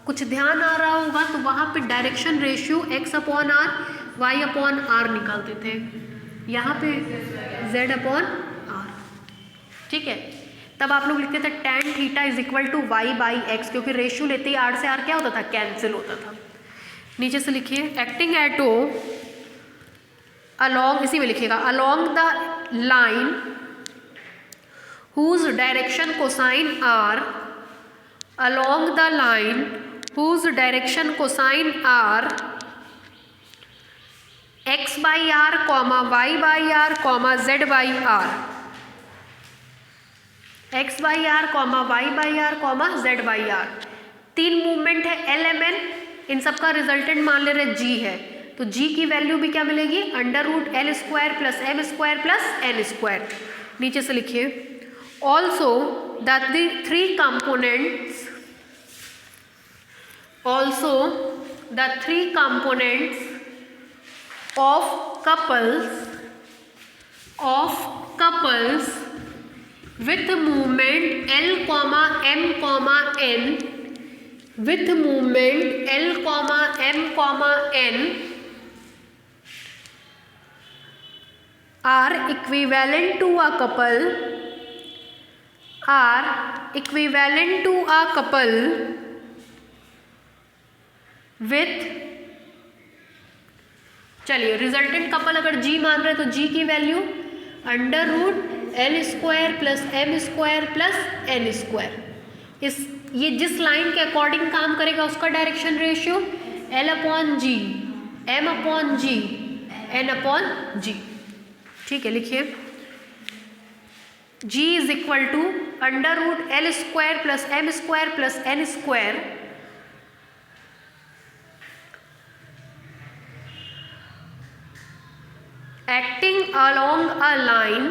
कुछ ध्यान आ रहा होगा तो वहाँ पे direction ratio x upon r y upon r निकालते थे, यहाँ पे z अपॉन आर। ठीक है, तब आप लोग लिखते थे tan theta is equal to Y by x, क्योंकि रेशियो लेते ही आर से आर क्या होता था, कैंसिल होता था। नीचे से लिखिए एक्टिंग एट O अलॉन्ग, इसी में लिखिएगा along the line whose direction cosine r, along the line whose direction cosine r x by r comma y by r comma z by r, x by r comma y by r comma z by r। तीन movement है L M N, इन सब का resultant मान ले रहे जी है, तो G की वैल्यू भी क्या मिलेगी, under root l square plus m square plus n square. नीचे से लिखिए also the three components of couples with movement L comma M comma N, with movement L comma M comma N are equivalent to a couple with, चलिए resultant couple अगर G मान रहे हैं तो G की value under root l square plus m square plus n square. इस ये जिस लाइन के अकॉर्डिंग काम करेगा उसका direction ratio l upon G, m upon G, n upon G. ठीक है, लिखिए G is equal to under root l square plus m square plus n square acting along a line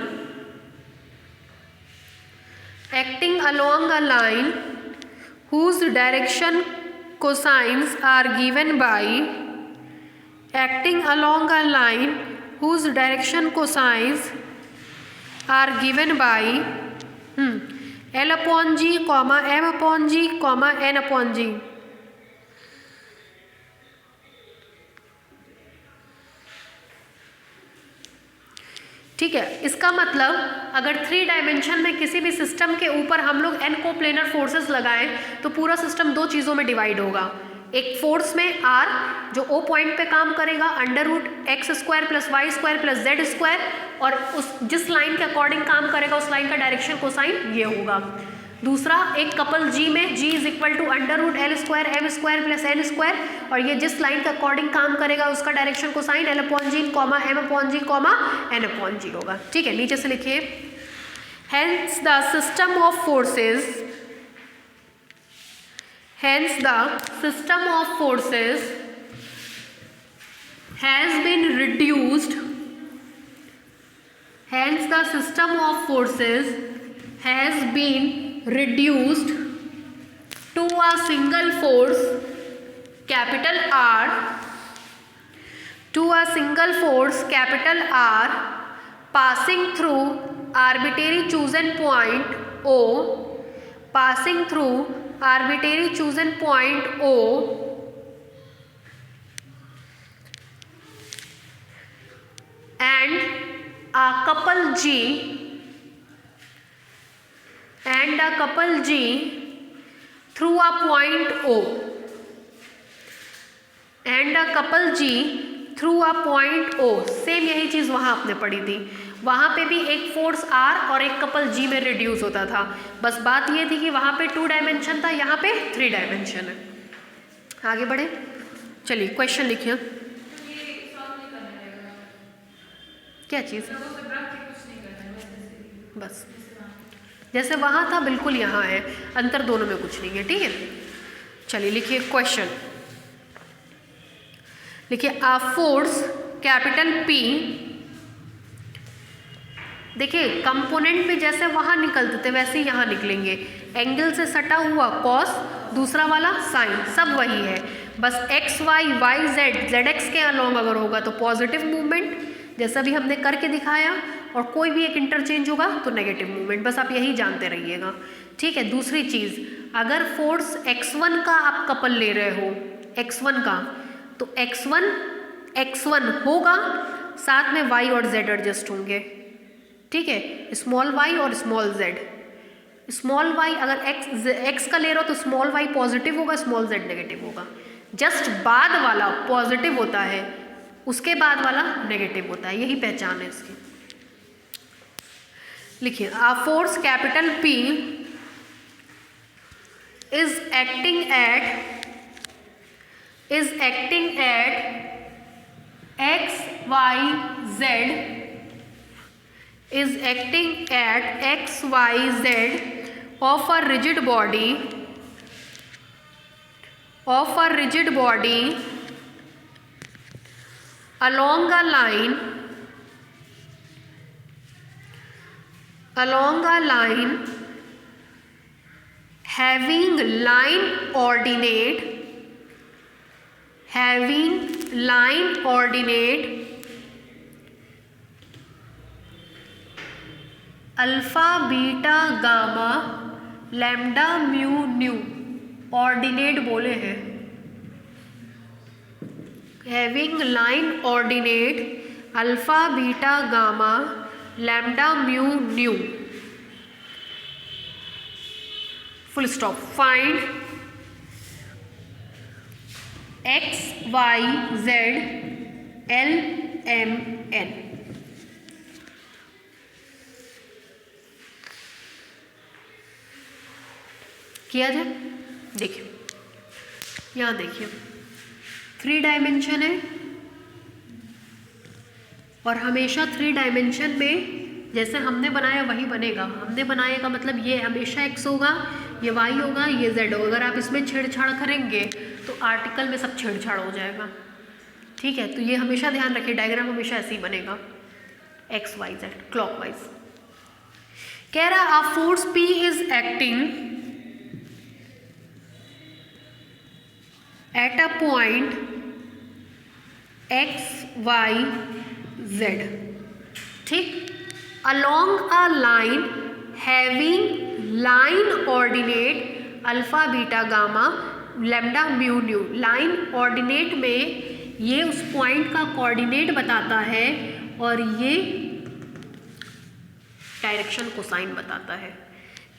whose direction cosines are given by L upon G, M upon G, N upon G। ठीक है, इसका मतलब अगर 3 dimension में किसी भी system के ऊपर हम लोग n कोप्लेनर फोर्सेस लगाएं तो पूरा सिस्टम 2 चीज़ों में डिवाइड होगा। एक फोर्स में r जो O पॉइंट पे काम करेगा √x² + y² + z², और उस जिस लाइन के अकॉर्डिंग काम करेगा उस लाइन का डायरेक्शन कोसाइन ये होगा। दूसरा एक कपल G में G = √L² m² + n², और ये जिस लाइन के अकॉर्डिंग काम करेगा उसका direction cosine L upon G, M upon G, N upon G होगा। ठीक है, नीचे से लिखिए, hence the system of forces has been reduced to a single force R passing through arbitrary chosen point O and a couple G through a point O, same यही चीज़ वहाँ आपने पढ़ी थी। वहाँ पे भी एक फोर्स R और एक कपल G में रिड्यूस होता था, बस बात ये थी कि वहाँ पे 2 डायमेंशन था, यहाँ पे 3 डायमेंशन है। आगे बढ़े, चलिए क्वेश्चन लिखिए। क्या चीज़? बस जैसे वहाँ था बिल्कुल यहाँ है, अंतर दोनों में कुछ नहीं है। ठीक है, चलिए लिखिए क्वेश्चन। लिखिए आ फोर्स P, देखिए कंपोनेंट में जैसे वहाँ निकलते थे वैसे ही यहाँ निकलेंगे। एंगल से सटा हुआ कॉस, दूसरा वाला साइन, सब वही है, बस x y y z z x के अलोंग अगर होगा तो पॉजिटिव मूवमेंट जैसा भी हमने करके दिखाया, और कोई भी एक इंटरचेंज होगा तो नेगेटिव मूवमेंट, बस आप यही जानते रहिएगा। ठीक है, दूसरी चीज़, अगर फोर्स x1 का आप कपल ले रहे हो x1 का, तो x1 होगा, साथ में y और z एडजस्ट होंगे। ठीक है, स्मॉल y और स्मॉल z। स्मॉल y अगर x का ले रहे हो तो स्मॉल y पॉजिटिव होगा, स्मॉल z नेगेटिव होगा। जस्ट बाद वाला पॉजिटिव होता है, उसके बाद वाला नेगेटिव होता है, यही पहचान है इसकी। लिखिए आ force P is acting at XYZ of a rigid body along a line having line ordinate alpha beta gamma lambda mu new, ordinate बोले हैं, having line ordinate alpha beta gamma lambda mu new, full stop. Find x y z l m n। किया जाए, देखिए यहाँ देखिए 3 dimension है, और हमेशा 3 डायमेंशन में जैसे हमने बनाया वही बनेगा। हमने बनाया का मतलब ये हमेशा x होगा, ये y होगा, ये z होगा। अगर आप इसमें छेड़छाड़ करेंगे तो आर्टिकल में सब छेड़छाड़ हो जाएगा। ठीक है, तो ये हमेशा ध्यान रखिए, डायग्राम हमेशा ऐसे ही बनेगा। X y z clockwise. कह रहा a force P is acting at a point x y z, ठीक, along a line having line ordinate alpha beta gamma lambda mu nu. Line ordinate में ये उस पॉइंट का कोऑर्डिनेट बताता है और ये डायरेक्शन कोसाइन बताता है,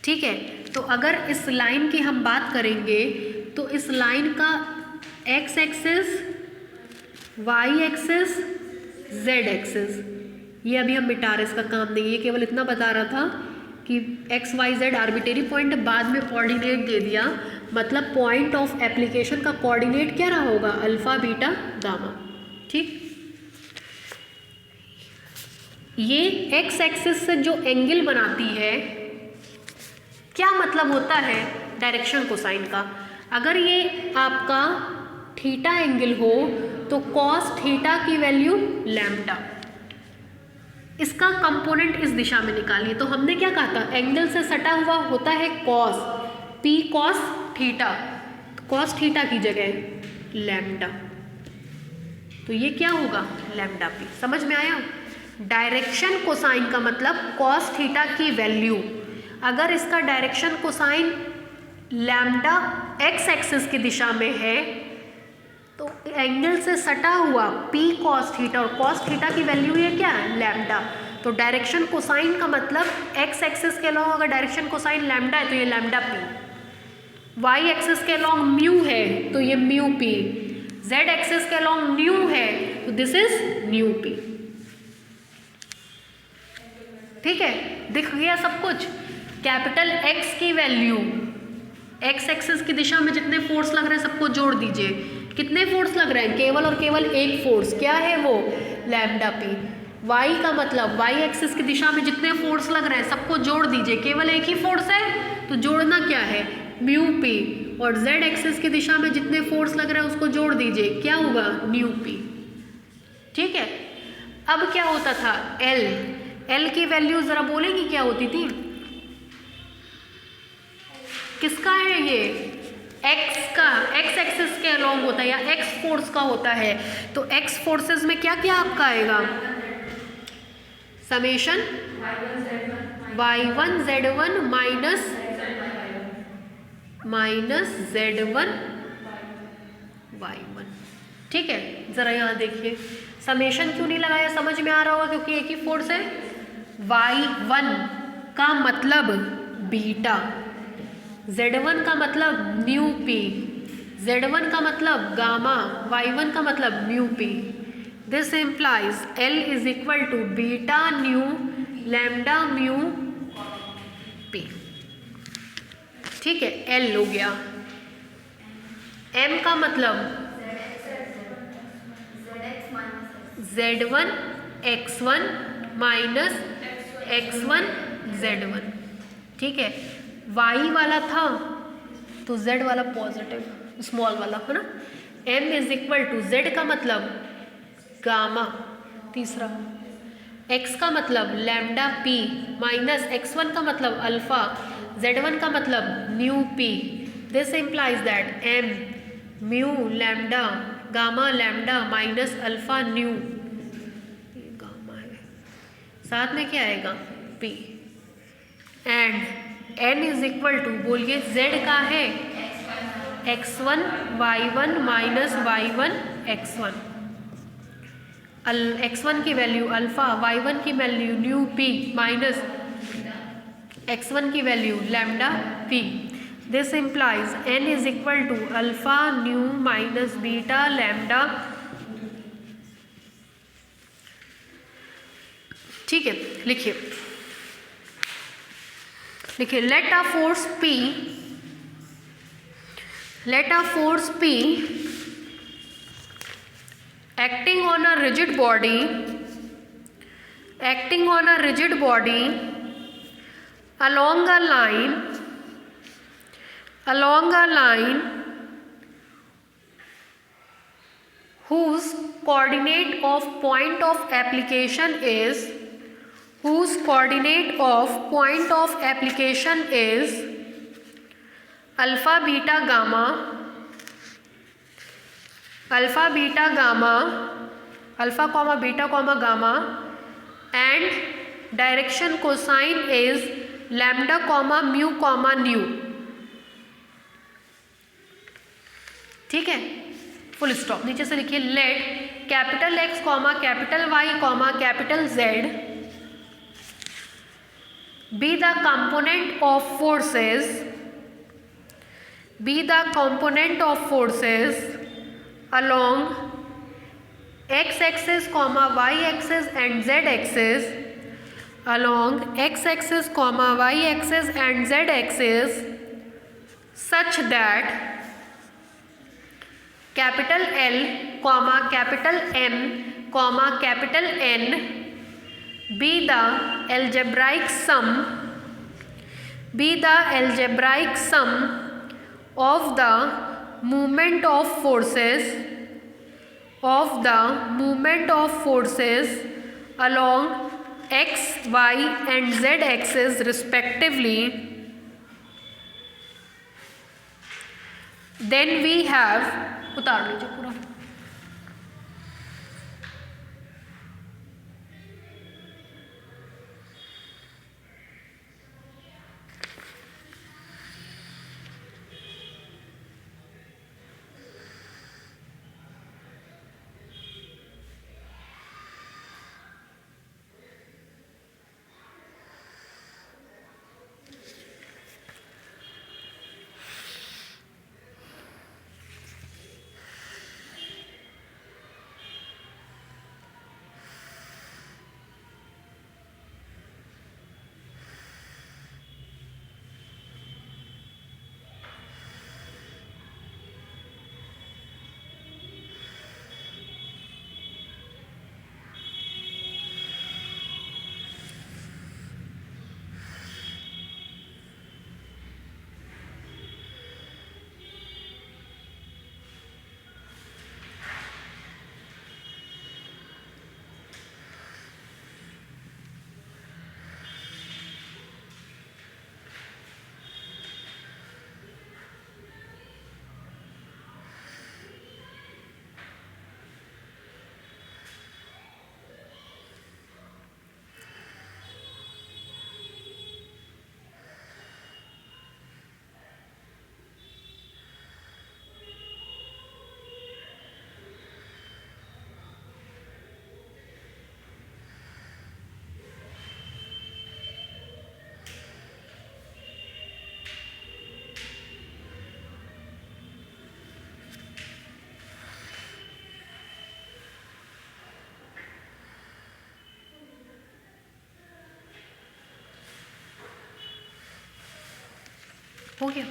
ठीक है। तो अगर इस लाइन की हम बात करेंगे तो इस लाइन का x axis, y axis, z axis, ये अभी हम मिटा रहे, इसका काम नहीं, ये केवल इतना बता रहा था कि x y z arbitrary point, बाद में कोऑर्डिनेट दे दिया, मतलब पॉइंट ऑफ एप्लीकेशन का कोऑर्डिनेट क्या रहा होगा, अल्फा बीटा गामा, ठीक। ये एक्स एक्सिस से जो एंगल बनाती है, क्या मतलब होता है डायरेक्शन कोसाइन का। अगर ये आपका थीटा एंगल हो तो कॉस थीटा की वैल्यू लैम्डा, इसका कंपोनेंट इस दिशा में निकालिए। तो हमने क्या कहा था, एंगल से सटा हुआ होता है cos, P cos theta, cos theta की जगह लैम्डा, तो ये क्या होगा लैम्डा पी। समझ में आया। डायरेक्शन कोसाइन का मतलब कॉस थीटा की वैल्यू, अगर इसका direction cosine lambda x axis की दिशा में है तो एंगल से सटा हुआ पी कॉस थीटा, और कॉस थीटा की वैल्यू ये क्या है लैम्डा। तो डायरेक्शन कोसाइन का मतलब एक्स एक्सिस के अलॉन्ग अगर डायरेक्शन कोसाइन लैम्डा है तो ये लैम्डा पी, वाई एक्सिस के अलॉन्ग म्यू है तो ये म्यू पी, जेड एक्सिस के अलॉन्ग न्यू है तो दिस इज न्यू पी, ठीक है। दिख गया सब कुछ। कैपिटल एक्स की वैल्यू, एक्स एक्सिस की दिशा में जितने फोर्स लग रहे हैं सबको जोड़ दीजिए। कितने फोर्स लग रहे हैं, केवल और केवल एक फोर्स, क्या है वो लैम्डा पी। वाई का मतलब वाई एक्सिस की दिशा में जितने फोर्स लग रहे हैं सबको जोड़ दीजिए, केवल एक ही फोर्स है तो जोड़ना क्या है म्यू पी, और जेड एक्सिस की दिशा में जितने फोर्स लग रहे हैं उसको जोड़ दीजिए, क्या होगा न्यू पी, ठीक है। अब क्या होता था एल, एल की वैल्यू जरा बोलेंगी क्या होती थी, किसका है ये एक्स का, एक्स एक्सिस के अलॉन्ग होता है या एक्स फोर्स का होता है। तो एक्स फोर्सेस में क्या क्या आपका आएगा, summation y1 z1 minus z1 y1, ठीक है। जरा यहाँ देखिए समेशन क्यों नहीं लगाया, समझ में आ रहा होगा क्योंकि एक ही फोर्स है। y1 का मतलब बीटा, z1 का मतलब न्यू पी, z1 का मतलब गामा, y1 का मतलब nu p. This implies L is equal to beta nu lambda mu p, ठीक है। L हो गया। M का मतलब z1 x1 minus x1 z1, ठीक है। y वाला था तो z वाला पॉजिटिव स्मॉल वाला है ना। m is equal to z का मतलब गामा, तीसरा x का मतलब लैम्डा p माइनस x1 का मतलब अल्फा, z1 का मतलब nu p। This implies that m mu lambda gamma lambda minus alpha nu, gamma है, साथ में क्या आएगा p, and n is equal to बोलिए z का है x1 y1 minus y1 x1, x1 की वैल्यू अल्फा, y1 की value new p minus x1 की value lambda p। This implies n is equal to alpha nu minus beta lambda, ठीक है। लिखिए देखिए let a force P, let a force P acting on a rigid body, acting on a rigid body along a line whose coordinate of point of application is whose coordinate of point of application is alpha beta gamma, alpha beta gamma, alpha comma beta comma gamma, and direction cosine is lambda comma mu comma nu. ठीक है, full stop. नीचे से लिखिए let capital X comma capital Y comma capital Z be the component of forces, be the component of forces along x axis comma y axis and z axis, along x axis comma y axis and z axis, such that capital L comma capital M comma capital N be the algebraic sum, be the algebraic sum of the movement of forces, of the movement of forces along x, y and z axis respectively. Then we have, उतार लीजिए पूरा. हो गया.